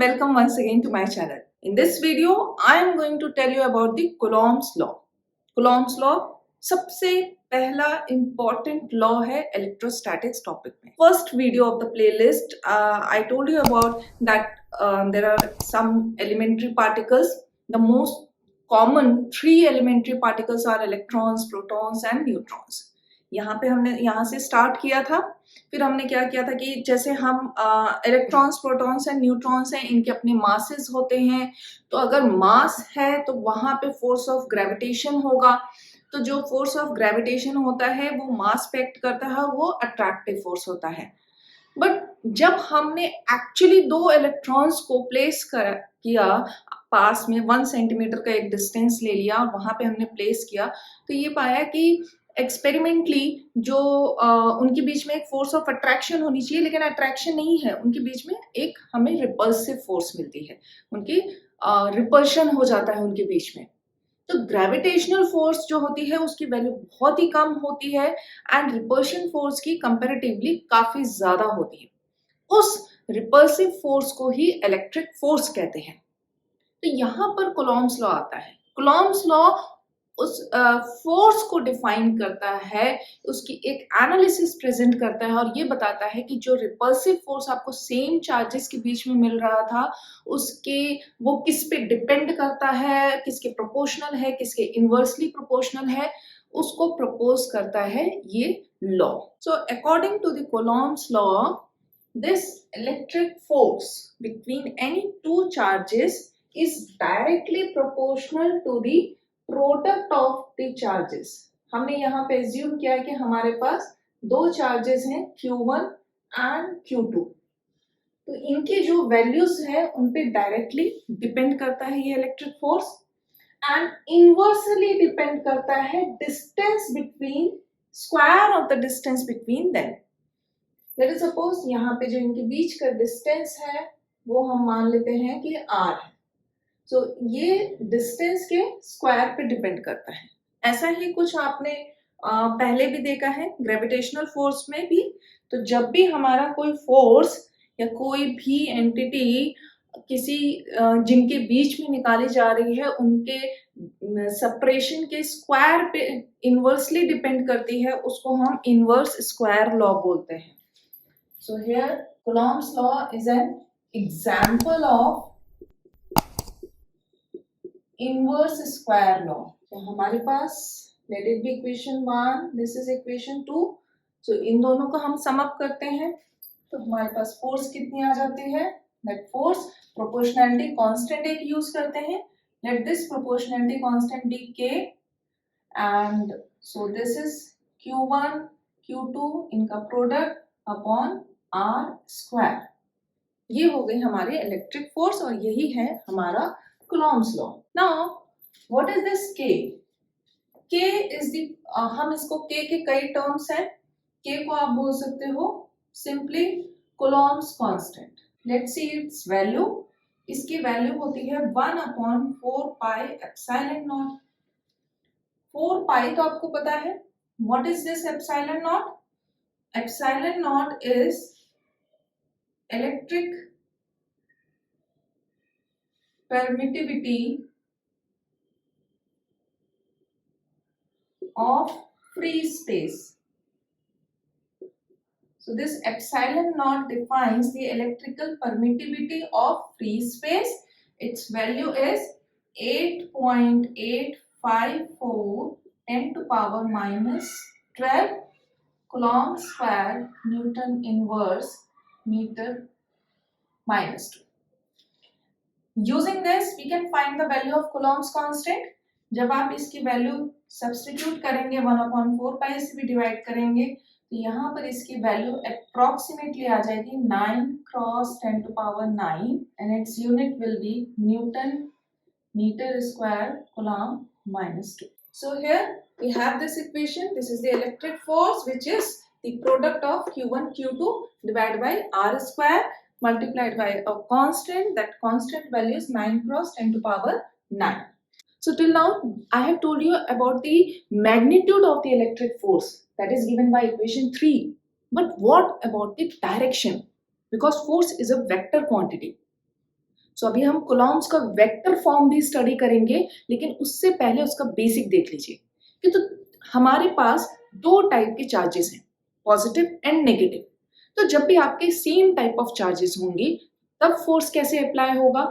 welcome once again to my channel. In this video, I am going to tell you about the Coulomb's law. Coulomb's law सबसे पहला important law है electrostatics topic में. First video of the playlist, I told you about that there are some elementary particles. The most common three elementary particles are electrons, protons and neutrons. हमने यहाँ से start किया था. फिर हमने क्या किया था कि जैसे हम इलेक्ट्रॉन्स, प्रोटॉन्स एंड न्यूट्रॉन्स हैं, इनके अपने मासेस होते हैं. तो अगर मास है तो वहां पे फोर्स ऑफ ग्रेविटेशन होगा. तो जो फोर्स ऑफ ग्रेविटेशन होता है वो मास पे एक्ट करता है, वो अट्रैक्टिव फोर्स होता है. बट जब हमने एक्चुअली दो इलेक्ट्रॉन्स को प्लेस किया पास में 1 सेंटीमीटर का एक डिस्टेंस ले लिया और वहां पे हमने प्लेस किया, तो ये पाया कि एक्सपेरिमेंटली जो उनके बीच में एक फोर्स ऑफ अट्रैक्शन होनी चाहिए, लेकिन अट्रैक्शन नहीं है. उनके बीच में एक हमें रिपल्सिव फोर्स मिलती है, उनकी रिपल्शन हो जाता है उनके बीच में. तो ग्रेविटेशनल फोर्स जो होती है उसकी वैल्यू बहुत ही कम होती है एंड रिपल्शन फोर्स की कंपैरेटिवली काफी ज्यादा होती है. उस रिपल्सिव फोर्स को ही इलेक्ट्रिक फोर्स कहते हैं. तो यहाँ पर कूलॉम्स लॉ आता है. कूलॉम्स लॉ उस फोर्स को डिफाइन करता है, उसकी एक एनालिसिस प्रेजेंट करता है और ये बताता है कि जो रिपल्सिव फोर्स आपको सेम चार्जेस के बीच में मिल रहा था उसके वो किस पे डिपेंड करता है, किसके प्रोपोर्शनल है, किसके इनवर्सली प्रोपोर्शनल है, उसको प्रपोज करता है ये law. So according to the Coulomb's law, this electric force between any two charges is directly proportional to the product of the charges. हमने यहाँ पे assume किया है कि हमारे पास दो चार्जेस हैं Q1 and Q2. तो इनके जो वैल्यूज है उन पे डायरेक्टली डिपेंड करता है ये electric force and inversely depend करता है distance between square of the distance between them. Let us suppose यहाँ पे जो इनके बीच का डिस्टेंस है वो हम मान लेते हैं कि R है. तो ये डिस्टेंस के स्क्वायर पे डिपेंड करता है. ऐसा ही कुछ आपने पहले भी देखा है ग्रेविटेशनल फोर्स में भी. तो जब भी हमारा कोई फोर्स या कोई भी एंटिटी किसी जिनके बीच में निकाली जा रही है उनके सेपरेशन के स्क्वायर पे इनवर्सली डिपेंड करती है, उसको हम इनवर्स स्क्वायर लॉ बोलते हैं. So here Coulomb's law is an example of inverse square law. तो हमारे पास let it be equation 1, this is equation 2. So इन दोनों को हम सम अप करते हैं तो हमारे पास फोर्स कितनी आ जाती है. दैट फोर्स प्रोपोर्शनैलिटी कांस्टेंट एक यूज करते हैं. Let this proportionality constant be k and so this is q1 q2 इनका प्रोडक्ट अपॉन r स्क्वायर. ये हो गई हमारी इलेक्ट्रिक फोर्स और यही है हमारा Coulomb's law. Now, what is this K? K is the हम इसको K के कई टर्म्स हैं. K को आप बोल सकते हो simply Coulomb's constant. Let's see its value. इसकी वैल्यू होती है 1/4 pi epsilon naught. 4 pi तो आपको पता है. What is this epsilon naught? Epsilon naught is electric permittivity of free space. So this epsilon naught defines the electrical permittivity of free space. Its value is 8.854 10 to power minus 12 Coulomb square Newton inverse meter minus 2. Using this we can find the value of Coulomb's constant. जब आप इसकी value substitute करेंगे 1/4 पाई से भी divide करेंगे तो यहाँ पर इसकी वैल्यू अप्रोक्सीमेटली आ जाएगी 9 cross 10 to power 9 and its unit will be Newton meter square Coulomb minus 2. So here we have this equation. This is the electric force which is the product of Q1 Q2 divided by R square multiplied by a constant. That constant value is 9 cross 10 to power 9. So till now I have told you about the magnitude of the electric force that is given by equation 3. But what about the direction? Because force is a vector quantity. सो अभी हम Coulomb's का vector form भी study करेंगे, लेकिन उससे पहले उसका basic देख लीजिए कि तो हमारे पास दो टाइप के चार्जेस हैं, पॉजिटिव एंड नेगेटिव। तो जब भी आपके सेम टाइप ऑफ चार्जेस होंगे तब फोर्स कैसे अप्लाई होगा,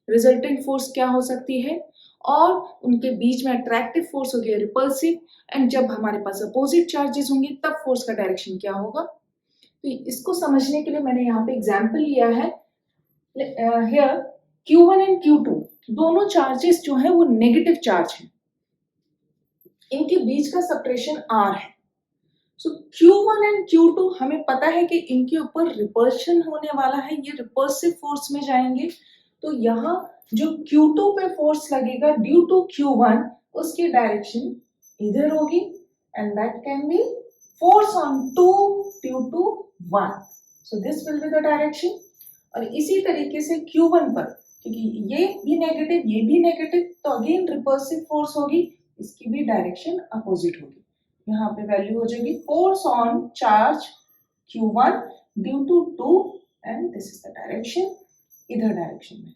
रिजल्टेंट फोर्स क्या हो सकती है, और उनके बीच में अट्रैक्टिव फोर्स हो गया रिपल्सिव, एंड जब हमारे पास अपोजिट चार्जेस होंगे तब फोर्स का डायरेक्शन क्या होगा। तो इसको समझने के लिए मैंने यहाँ पे एग्जाम्पल लिया है। हियर Q1 एंड Q2 दोनों चार्जेस जो है वो नेगेटिव चार्ज है, इनके बीच का सेपरेशन R है। सो Q1 एंड Q2 हमें पता है कि इनके ऊपर रिपल्शन होने वाला है, ये रिपल्सिव फोर्स में जाएंगे। तो यहाँ जो Q2 पे फोर्स लगेगा ड्यू टू Q1, उसकी डायरेक्शन इधर होगी, and that can be force on 2 due to 1। So this will be the direction. और इसी तरीके से Q1 पर, क्योंकि ये भी नेगेटिव, तो अगेन रिपल्सिव फोर्स होगी, इसकी भी डायरेक्शन अपोजिट होगी। यहाँ पे वैल्यू हो जाएगी force on charge Q1 due to 2, and this is the direction, इधर डायरेक्शन में।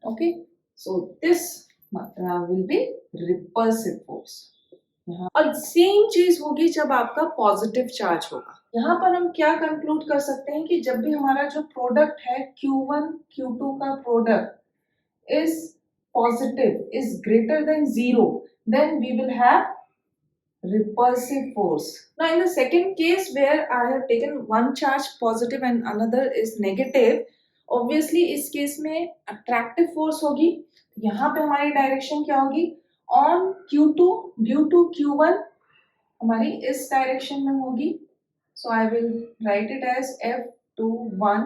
Okay, so this will be repulsive force. और सेम चीज होगी जब आपका पॉजिटिव चार्ज होगा। यहाँ पर हम क्या कंक्लूड कर सकते हैं कि जब भी हमारा जो प्रोडक्ट है Q1 Q2 का product is positive, is greater than 0, then we will have repulsive force. Now in the second case where I have taken one charge positive and another is negative, obviously इस case में attractive force होगी। यहाँ पे हमारी direction क्या होगी, on Q2 due to Q1 हमारी इस डायरेक्शन में होगी। So I will write it as F21,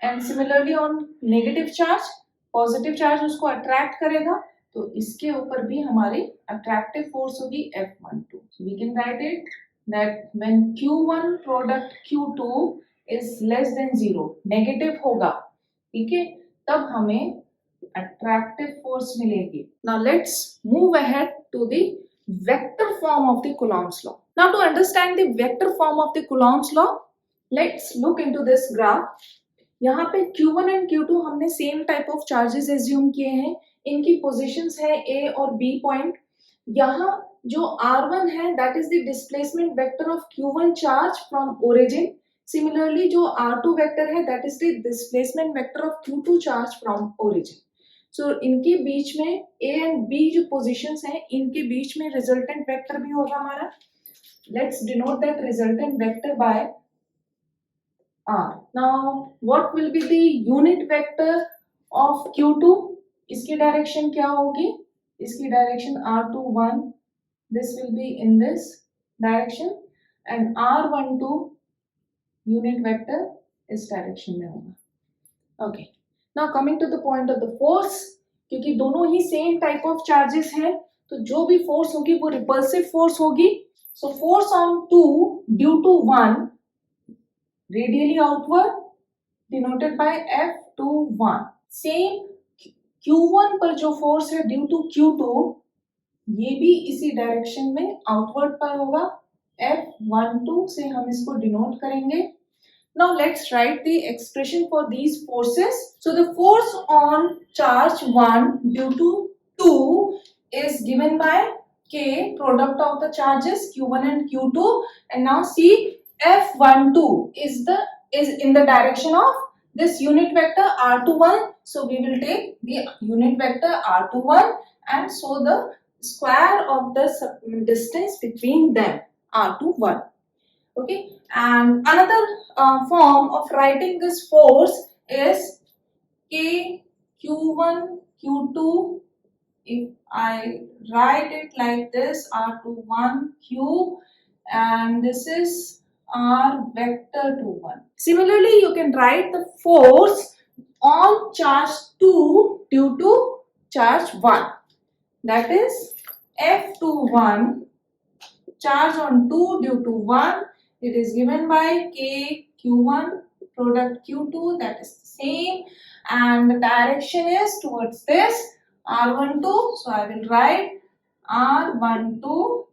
and similarly on negative charge, positive charge उसको अट्रैक्ट करेगा, तो इसके ऊपर भी हमारी अट्रैक्टिव फोर्स होगी F12। So we can write it that when Q1 product Q2 is less than 0, negative होगा, ठीक है, तब हमें अट्रैक्टिव फोर्स मिलेगी। Now let's move ahead to the vector form of the Coulomb's law. Now to understand the vector form of the Coulomb's law, let's look into this graph. यहाँ पे Q1 and Q2 हमने same type of charges assume किए हैं, इनकी positions है A और B point. यहाँ जो R1 है that is the displacement vector of Q1 charge from origin. Similarly जो R2 वेक्टर है that is the displacement vector of Q2 charge from origin. So इनके बीच में A एंड B जो पोजीशंस हैं, इनके बीच में रिजल्टेंट वेक्टर भी होगा हमारा। Let's denote that resultant vector by R. Now, what will be the unit vector of Q2? इसकी डायरेक्शन क्या होगी, इसकी direction R21, this will be in this direction, and R12 unit vector इस direction में होगा। Okay. Now coming to the point of the force, क्योंकि दोनों ही same type of charges हैं, तो जो भी फोर्स होगी वो रिपल्सिव फोर्स होगी। So force on 2 due to 1 radially outward denoted by F21। Same Q1 पर जो फोर्स है ड्यू टू Q2, ये भी इसी डायरेक्शन में आउटवर्ड पर होगा, F12 से हम इसको डिनोट करेंगे। Now let's write the expression for these forces. So the force on charge 1 due to 2 is given by K, product of the charges Q1 and Q2, and now see F12 is in the direction of this unit vector R21, so we will take the unit vector R21 and show the square of the distance between them, R21. Okay, and another form of writing this force is K Q1 Q2. If I write it like this, R21 Q, and this is R vector 21. Similarly, you can write the force on charge 2 due to charge 1. That is F21 charge on 2 due to 1. It is given by K Q1 product Q2, that is the same, and the direction is towards this R12. So I will write R12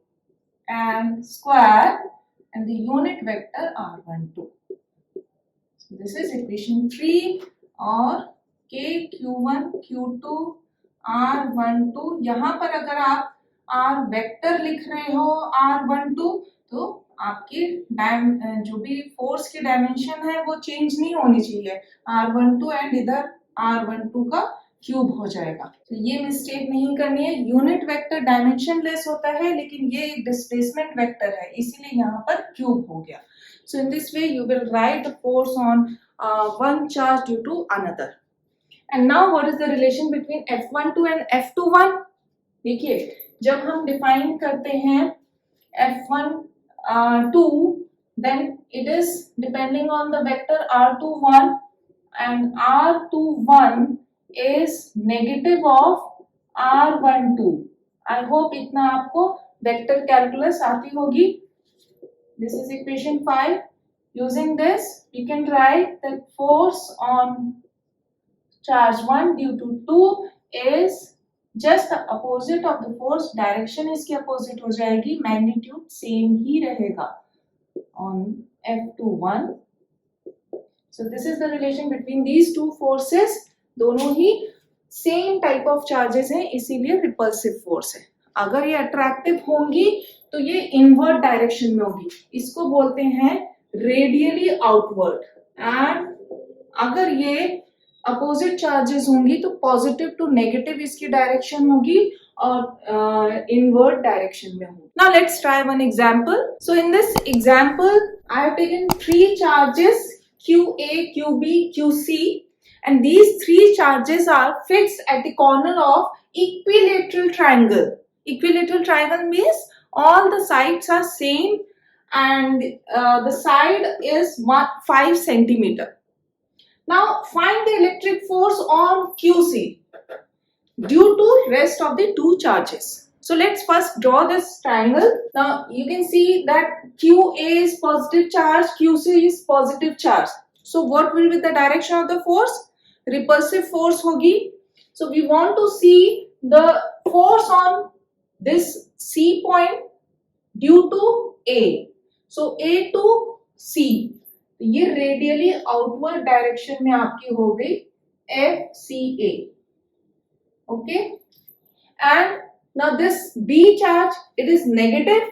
and square and the unit vector R12. So this is equation 3 और K Q2 R12। यहाँ पर अगर आप R vector लिख रहे हो R12 तो आपकी जो भी फोर्स की डायमेंशन है वो चेंज नहीं होनी चाहिए, R12 एंड इधर R12 का क्यूब हो जाएगा। तो ये मिस्टेक नहीं करनी है। यूनिट वेक्टर डायमेंशन लेस होता है लेकिन ये एक डिस्प्लेसमेंट वेक्टर है, इसीलिए यहाँ पर क्यूब हो गया। So in this way you will write the force on one charge due to another. And now what is the relation between F12 and F21? देखिए जब हम डिफाइन करते हैं F12 then it is depending on the vector R21 and R21 is negative of R12. I hope इतना आपको vector calculus आती होगी। This is equation 5. Using this, we can write that force on charge 1 due to 2 is just the opposite of the force. Direction इसकी opposite हो जाएगी, magnitude same ही रहेगा on F21. So this is the relation between these two forces. दोनों ही same type of charges हैं, इसीलिए repulsive force है। अगर ये attractive होंगी तो ये inward direction में होगी, इसको बोलते हैं रेडियली आउटवर्ड। एंड अगर ये अपोजिट चार्जेस होंगी तो पॉजिटिव टू नेगेटिव इसकी डायरेक्शन होगी और इनवर्ड डायरेक्शन में होगी। Now let's try one example. So in this example I have taken 3 charges QA, QB, QC and these 3 charges are fixed at the corner of equilateral triangle. Equilateral triangle means all the sides are same and the side is 5 centimeter. Now find the electric force on QC due to rest of the 2 charges. So let's first draw this triangle. Now you can see that QA is positive charge, QC is positive charge. So what will be the direction of the force? Repulsive force hogi. So we want to see the force on this C point due to A. So A to C, ये radially outward direction में आपकी हो गई FCA. Okay, and now this B charge it is negative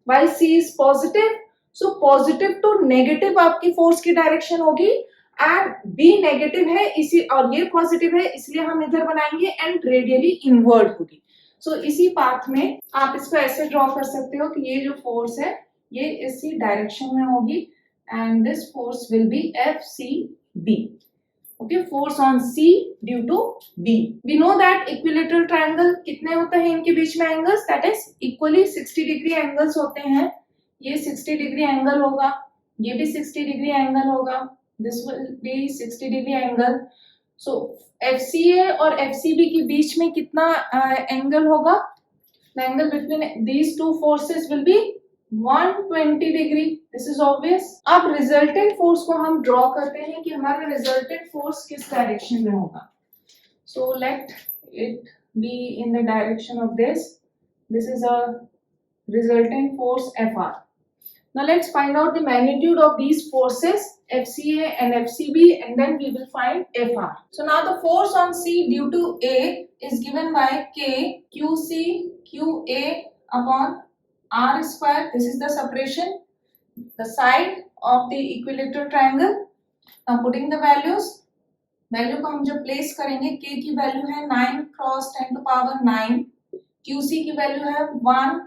while C is positive. So positive to negative आपकी force की direction होगी and B negative है इसी और ये पॉजिटिव है इसलिए हम इधर बनाएंगे एंड रेडियली इनवर्ड होगी। सो इसी पाथ में आप इसको ऐसे ड्रॉ कर सकते हो कि ये जो फोर्स है ये इसी डायरेक्शन में होगी and this force will be FCB. Okay, force on C due to B. We know that equilateral triangle कितने होते हैं इनके बीच में angles, that is equally 60 degree angles होते हैं। ये 60 डिग्री एंगल होगा, ये भी 60 डिग्री एंगल होगा, this will B 60 degree angle. So FCA और FCB के बीच में कितना एंगल होगा? The angle between these two forces will be 120 degree. This is obvious. अब रिजल्टेंट फोर्स को हम ड्रॉ करते हैं कि हमारा रिजल्टेंट फोर्स किस डायरेक्शन में होगा। So let it be in the direction of this. This is a resultant force FR. Now let's find out the magnitude of these forces FCA and FCB and then we will find FR. So now the force on C due to A is given by K QC QA upon R square. This is the separation, the side of the equilateral triangle. Now putting the values, value को हम जब place करेंगे, K की value है 9 cross 10 to power 9, QC की value है 1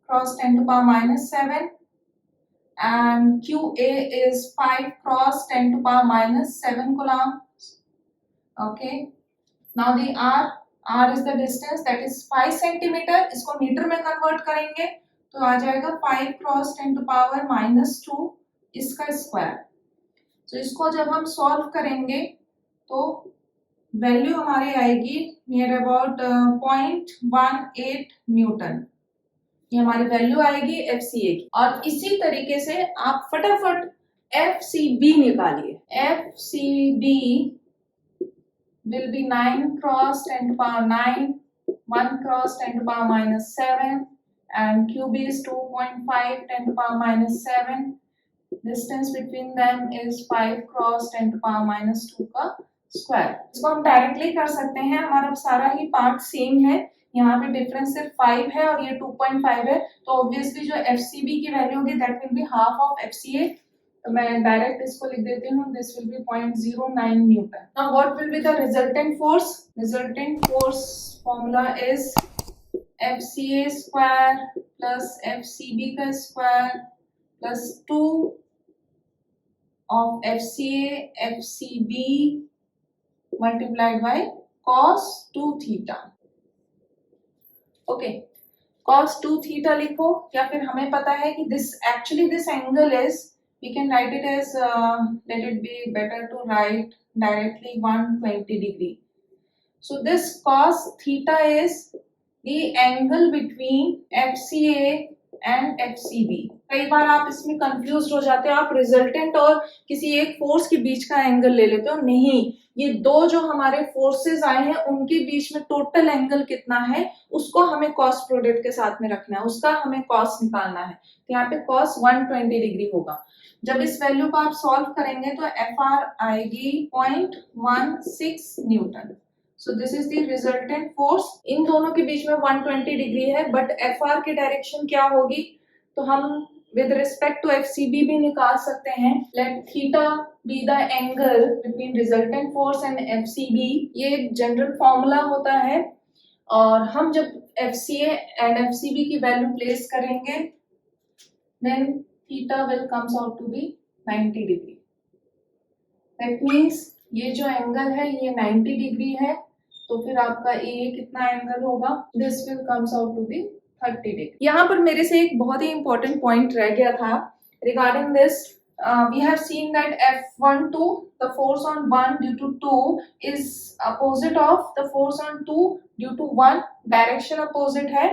cross 10 to power minus 7 and QA is 5 cross 10 to power minus 7 coulombs. Okay, now the R is the distance, that is 5 centimeter. इसको metre में convert करेंगे तो आ जाएगा 5 cross 10 to power minus 2 इसका square. तो इसको जब हम सॉल्व करेंगे तो वैल्यू हमारी आएगी नियर अबाउट 0.18 न्यूटन। ये हमारी वैल्यू आएगी FCA की। और इसी तरीके से आप फटाफट FCB निकालिए। FCB will be 9 cross 10 to power 9, 1 cross 10 to power minus 7 and QB is 2.5 10 to power minus 7. Distance between them is 5 cross 10 to power minus 2 का स्क्वायर। इसको हम डायरेक्टली कर सकते हैं, हमारा सारा ही पार्ट सेम है, यहाँ पे डिफरेंस सिर्फ 5 है और ये 2.5 है, तो ऑब्वियसली जो FCB की वैल्यू होगी that will be half of FCA। तो मैं डायरेक्ट इसको लिख देती हूँ, this will B 0.09 Newton. Now what will be the resultant force? Resultant force formula is FCA square plus FCB का square plus 2 of FCA FCB multiplied by cos 2 theta. Okay, cos 2 theta लिखो, या फिर हमें पता है कि this angle is, we can write it as let it be better to write directly 120 degree. So this cos theta is the angle between FCA and FCB। कई बार आप इसमें कंफ्यूज हो जाते हो, आप रिजल्टेंट और किसी एक फोर्स के बीच का एंगल ले लेते हो। नहीं, ये दो जो हमारे फोर्सेस आए हैं उनके बीच में टोटल एंगल कितना है उसको हमें कॉस प्रोडक्ट के साथ में रखना है, उसका हमें कॉस निकालना है। तो यहाँ पे कॉस 120 डिग्री होगा। जब इस वैल्यू को आप सॉल्व करेंगे तो FR आएगी 0.16 Newton. So this is the resultant force। इन दोनों के बीच में 120 डिग्री है, बट FR की डायरेक्शन क्या होगी? तो हम with respect to FCB भी निकाल सकते हैं। Let theta be the angle between resultant force and FCB। ये जनरल फॉर्मूला होता है, और हम जब FCA and FCB की वैल्यू प्लेस करेंगे then theta will comes out to be 90 degree. That means ये जो एंगल है ये 90 डिग्री है, तो फिर आपका ए कितना एंगल होगा? This will comes out to be 30 degree. यहाँ पर मेरे से एक बहुत ही इंपॉर्टेंट पॉइंट रह गया था regarding this. We have seen that F12 the force on 1 due to 2 is opposite of the force on 2 due to 1। Direction opposite है,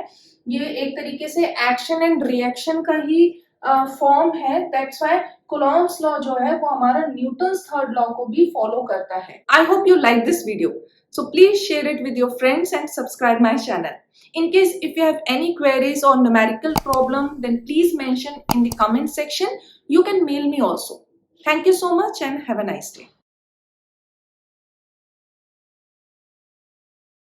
ये एक तरीके से एक्शन एंड रिएक्शन का ही फॉर्म है। दैट्स व्हाई कूलॉम्स लॉ जो है वो हमारा न्यूटन्स थर्ड लॉ को भी फॉलो करता है। I hope you like this video, so please share it with your friends and subscribe my channel. In case if you have any queries or numerical problem, then please mention in the comment section. You can mail me also. Thank you so much and have a nice day.